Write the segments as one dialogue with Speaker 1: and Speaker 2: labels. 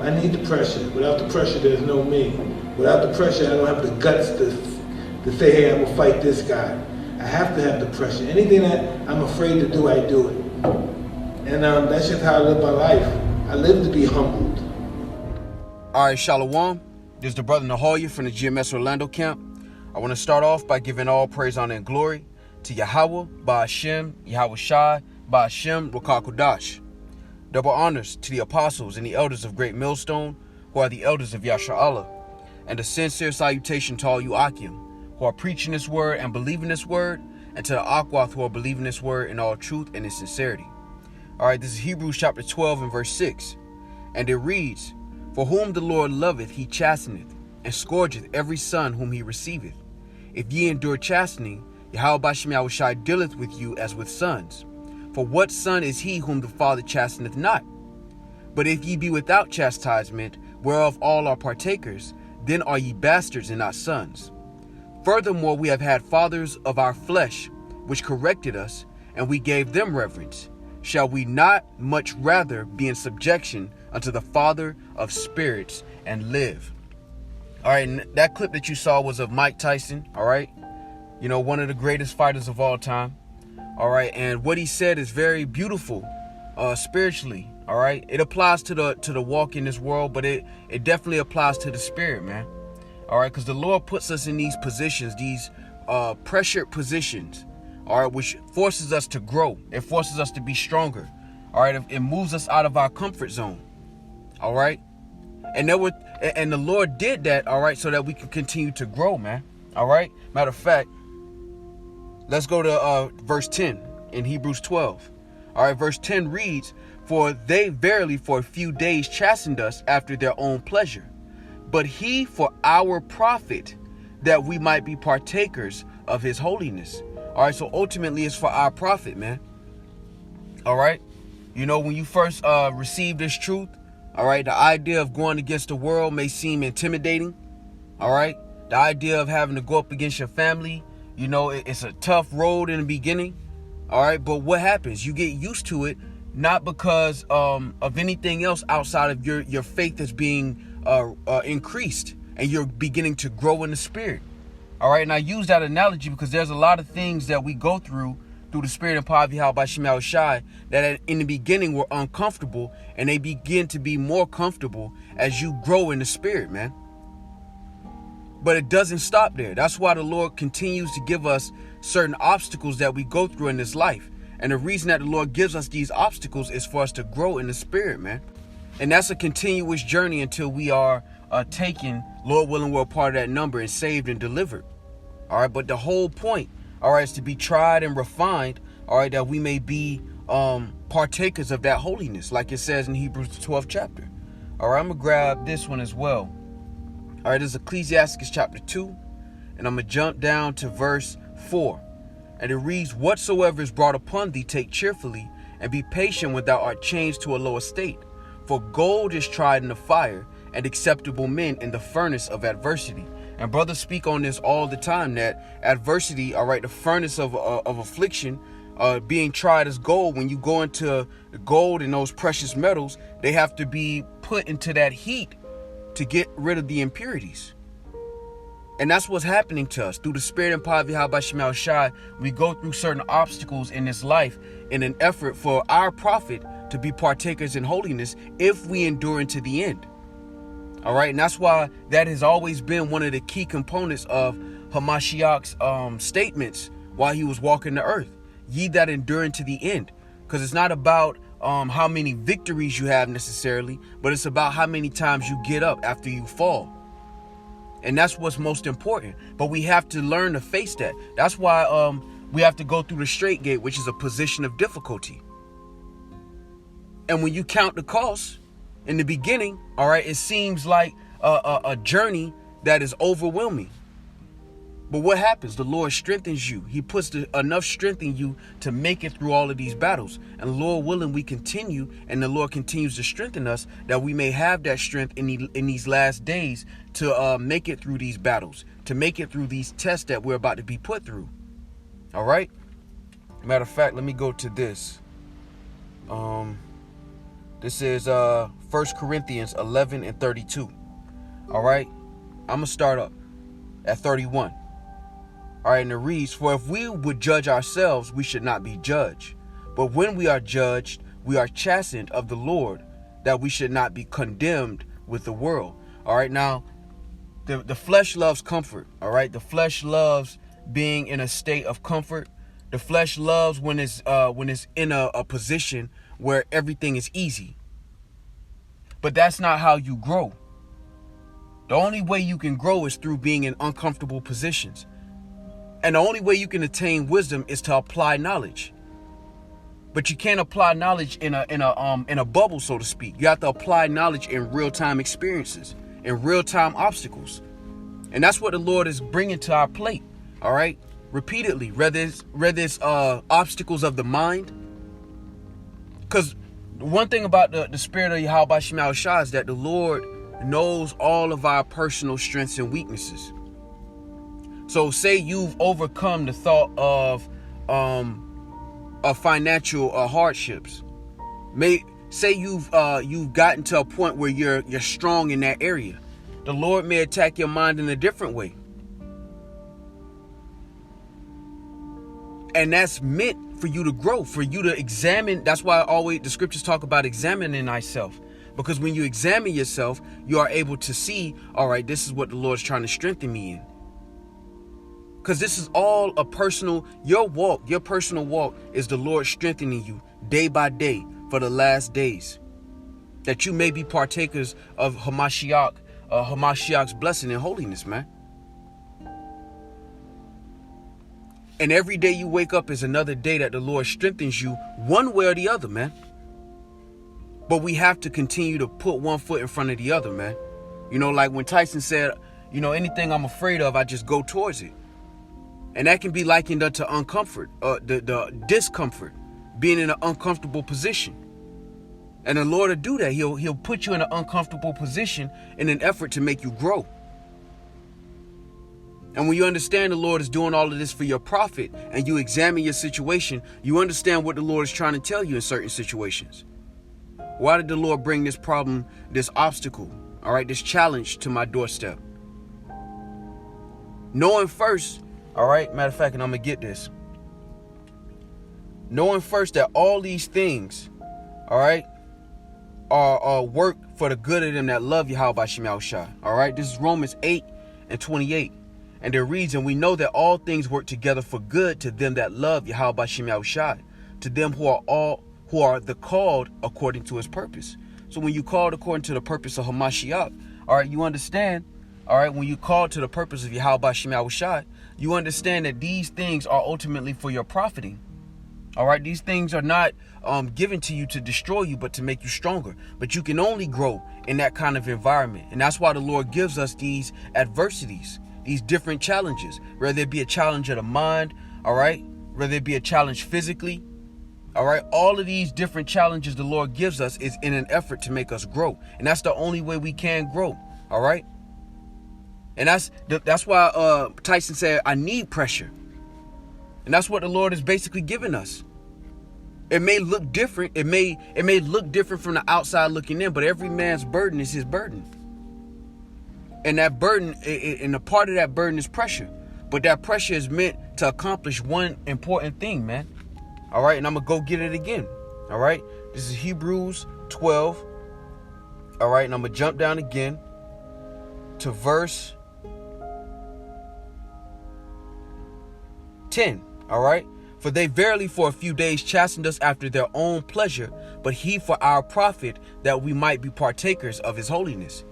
Speaker 1: I need the pressure. Without the pressure, there's no me. Without the pressure, I don't have the guts to say, hey, I'm gonna fight this guy. I have to have the pressure. Anything that I'm afraid to do, I do it. And that's just how I live my life. I live to be humbled.
Speaker 2: All right, Shalom. This is the brother Nahoya from the GMS Orlando camp. I want to start off by giving all praise, honor, and glory to Yahweh, Ba'ashem, Yahweh Shai, Ba'ashem, Rukakudash. Double honors to the apostles and the elders of Great Millstone, who are the elders of Yasha'Allah, and a sincere salutation to all you Akim, who are preaching this word and believing this word, and to the Akwath who are believing this word in all truth and in sincerity. All right, this is Hebrews chapter 12 and verse 6, and it reads, For whom the Lord loveth, he chasteneth, and scourgeth every son whom he receiveth. If ye endure chastening, Yahweh Ba'ashem Yahweh Shai dealeth with you as with sons. For what son is he whom the Father chasteneth not? But if ye be without chastisement, whereof all are partakers, then are ye bastards and not sons. Furthermore, we have had fathers of our flesh, which corrected us, and we gave them reverence. Shall we not much rather be in subjection unto the Father of spirits and live? All right, and that clip that you saw was of Mike Tyson, all right? You know, one of the greatest fighters of all time. All right, and what he said is very beautiful spiritually. All right, it applies to the walk in this world, but it definitely applies to the spirit, man. All right, because the Lord puts us in these positions, these pressured positions, all right, which forces us to grow. It forces us to be stronger. All right, it moves us out of our comfort zone. All right, and the Lord did that, all right, so that we can continue to grow, man. All right, matter of fact, let's go to verse 10 in Hebrews 12. All right, verse 10 reads, For they verily for a few days chastened us after their own pleasure, but he for our profit, that we might be partakers of his holiness. All right, so ultimately it's for our profit, man. All right, you know, when you first receive this truth, all right, the idea of going against the world may seem intimidating. All right, the idea of having to go up against your family, you know, it's a tough road in the beginning. All right, but what happens? You get used to it, not because of anything else outside of your faith is being increased, and you're beginning to grow in the spirit. All right, and I use that analogy because there's a lot of things that we go through the spirit and power of Yahweh Ba'ashem Yahweh Shai that in the beginning were uncomfortable, and they begin to be more comfortable as you grow in the spirit, man. But it doesn't stop there. That's why the Lord continues to give us certain obstacles that we go through in this life. And the reason that the Lord gives us these obstacles is for us to grow in the spirit, man. And that's a continuous journey until we are taken, Lord willing, we're a part of that number, and saved and delivered. All right, but the whole point, all right, is to be tried and refined, all right, that we may be partakers of that holiness, like it says in Hebrews 12th chapter. All right, I'm going to grab this one as well. All right, this is Ecclesiastes chapter 2, and I'm going to jump down to verse 4. And it reads, Whatsoever is brought upon thee, take cheerfully, and be patient when thou art changed to a low estate. For gold is tried in the fire, and acceptable men in the furnace of adversity. And brothers speak on this all the time, that adversity, all right, the furnace of affliction, being tried as gold. When you go into the gold and those precious metals, they have to be put into that heat to get rid of the impurities. And that's what's happening to us through the spirit and power of Yahweh Ba'ashem Yahweh Shai. We go through certain obstacles in this life in an effort for our profit to be partakers in holiness if we endure into the end. All right, and that's why that has always been one of the key components of Hamashiach's statements while he was walking the earth. Ye that endure into the end. Because it's not about how many victories you have necessarily, but it's about how many times you get up after you fall. And that's what's most important. But we have to learn to face that. That's why we have to go through the straight gate, which is a position of difficulty. And when you count the cost in the beginning, all right, it seems like a journey that is overwhelming. But what happens? The Lord strengthens you. He puts enough strength in you to make it through all of these battles. And Lord willing, we continue, and the Lord continues to strengthen us, that we may have that strength in these last days to make it through these battles, to make it through these tests that we're about to be put through. All right? Matter of fact, let me go to this. This is 1 Corinthians 11 and 32. All right. I'm going to start up at 31. All right. And it reads, for if we would judge ourselves, we should not be judged. But when we are judged, we are chastened of the Lord, that we should not be condemned with the world. All right. Now, the flesh loves comfort. All right. The flesh loves being in a state of comfort. The flesh loves when it's in a position where everything is easy. But that's not how you grow. The only way you can grow is through being in uncomfortable positions. And the only way you can attain wisdom is to apply knowledge. But you can't apply knowledge in a bubble, so to speak. You have to apply knowledge in real-time experiences, in real-time obstacles. And that's what the Lord is bringing to our plate. All right. Repeatedly, whether it's obstacles of the mind. Because one thing about the spirit of Yahweh Shema Shah is that the Lord knows all of our personal strengths and weaknesses. So say you've overcome the thought of financial hardships. Say you've gotten to a point where you're strong in that area. The Lord may attack your mind in a different way. And that's meant for you to grow, for you to examine. That's why the scriptures talk about examining thyself. Because when you examine yourself, you are able to see, all right, this is what the Lord's trying to strengthen me in. Because this is all your personal walk is the Lord strengthening you day by day for the last days. That you may be partakers of Hamashiach's blessing and holiness, man. And every day you wake up is another day that the Lord strengthens you one way or the other, man. But we have to continue to put one foot in front of the other, man. You know, like when Tyson said, anything I'm afraid of, I just go towards it. And that can be likened unto the discomfort, being in an uncomfortable position. And the Lord will do that. He'll put you in an uncomfortable position in an effort to make you grow. And when you understand the Lord is doing all of this for your profit and you examine your situation, you understand what the Lord is trying to tell you in certain situations. Why did the Lord bring this problem, this obstacle, all right, this challenge to my doorstep? Knowing first, all right, matter of fact, and I'm going to get this. Knowing first that all these things, all right, are work for the good of them that love Yahweh Shema Shah. All right, this is Romans 8 and 28. And it reads, and we know that all things work together for good to them that love Yahweh Shema Shah, to them who are the called according to his purpose. So when you called according to the purpose of Hamashiach, all right, you understand, all right, when you call to the purpose of Yahweh Shema Shah, you understand that these things are ultimately for your profiting. All right, these things are not given to you to destroy you, but to make you stronger. But you can only grow in that kind of environment. And that's why the Lord gives us these adversities, these different challenges, whether it be a challenge of the mind, all right, whether it be a challenge physically, all right. All of these different challenges the Lord gives us is in an effort to make us grow. And that's the only way we can grow. All right. And that's why Tyson said, I need pressure. And that's what the Lord is basically giving us. It may look different. It may look different from the outside looking in, but every man's burden is his burden. And that burden, and a part of that burden is pressure. But that pressure is meant to accomplish one important thing, man. All right, and I'm going to go get it again. All right, this is Hebrews 12. All right, and I'm going to jump down again to verse 10. All right, for they verily for a few days chastened us after their own pleasure, but he for our profit, that we might be partakers of his holiness.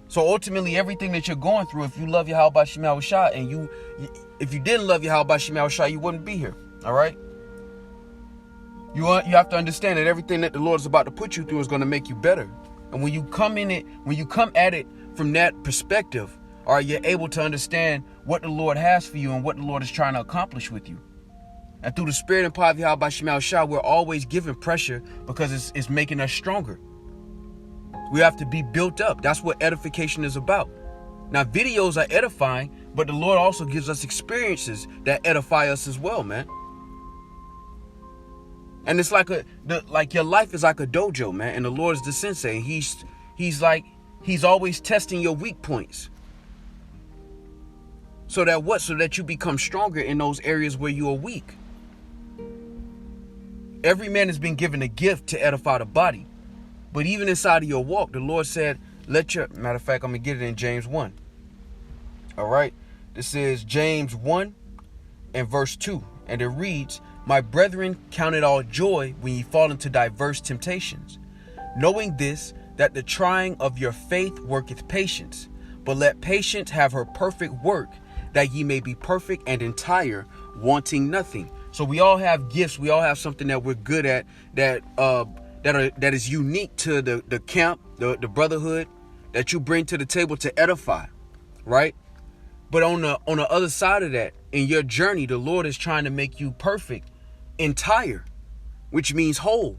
Speaker 2: So ultimately, everything that you're going through, if you love Yahweh Shema Shah, and if you didn't love Yahweh Shema Shah, you wouldn't be here. All right. You have to understand that everything that the Lord is about to put you through is going to make you better. And when you come at it from that perspective, all right, you're able to understand what the Lord has for you and what the Lord is trying to accomplish with you. And through the spirit and power of Yahweh Shema Shah, we're always given pressure because it's making us stronger. We have to be built up. That's what edification is about. Now, videos are edifying, but the Lord also gives us experiences that edify us as well, man. And it's like like your life is like a dojo, man. And the Lord is the sensei. And he's always testing your weak points. So that what? So that you become stronger in those areas where you are weak. Every man has been given a gift to edify the body. But even inside of your walk, the Lord said, matter of fact, I'm going to get it in James 1. All right. This is James 1 and verse 2. And it reads, "My brethren, count it all joy when ye fall into diverse temptations, knowing this, that the trying of your faith worketh patience. But let patience have her perfect work, that ye may be perfect and entire, wanting nothing." So we all have gifts. We all have something that we're good at that is unique to the camp, the brotherhood that you bring to the table to edify, right? But on the other side of that, in your journey, the Lord is trying to make you perfect, entire, which means whole.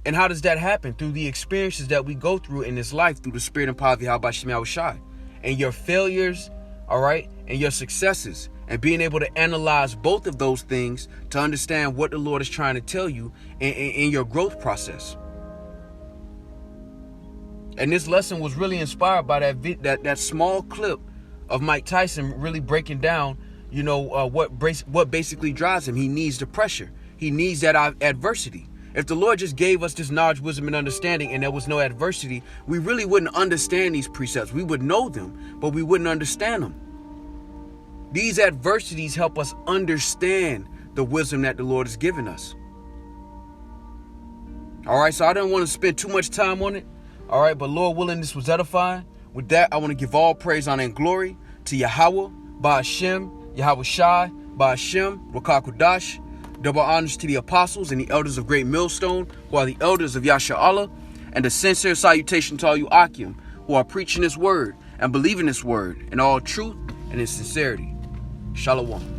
Speaker 2: And how does that happen? Through the experiences that we go through in this life, through the spirit and power of Yahweh Shem Shai, and your failures, all right, and your successes, and being able to analyze both of those things to understand what the Lord is trying to tell you in your growth process. And this lesson was really inspired by that small clip of Mike Tyson really breaking down, what basically drives him. He needs the pressure. He needs that adversity. If the Lord just gave us this knowledge, wisdom, and understanding, and there was no adversity, we really wouldn't understand these precepts. We would know them, but we wouldn't understand them. These adversities help us understand the wisdom that the Lord has given us. All right, so I don't want to spend too much time on it. All right, but Lord willing, this was edifying. With that, I want to give all praise, honor, and glory to Yahweh, Ba'ashem, Yahweh Shai, Ba'ashem, Wakakudash. Double honors to the apostles and the elders of Great Millstone, who are the elders of Yasha Allah, and a sincere salutation to all you Akim, who are preaching this word and believing this word in all truth and in sincerity. Shalom.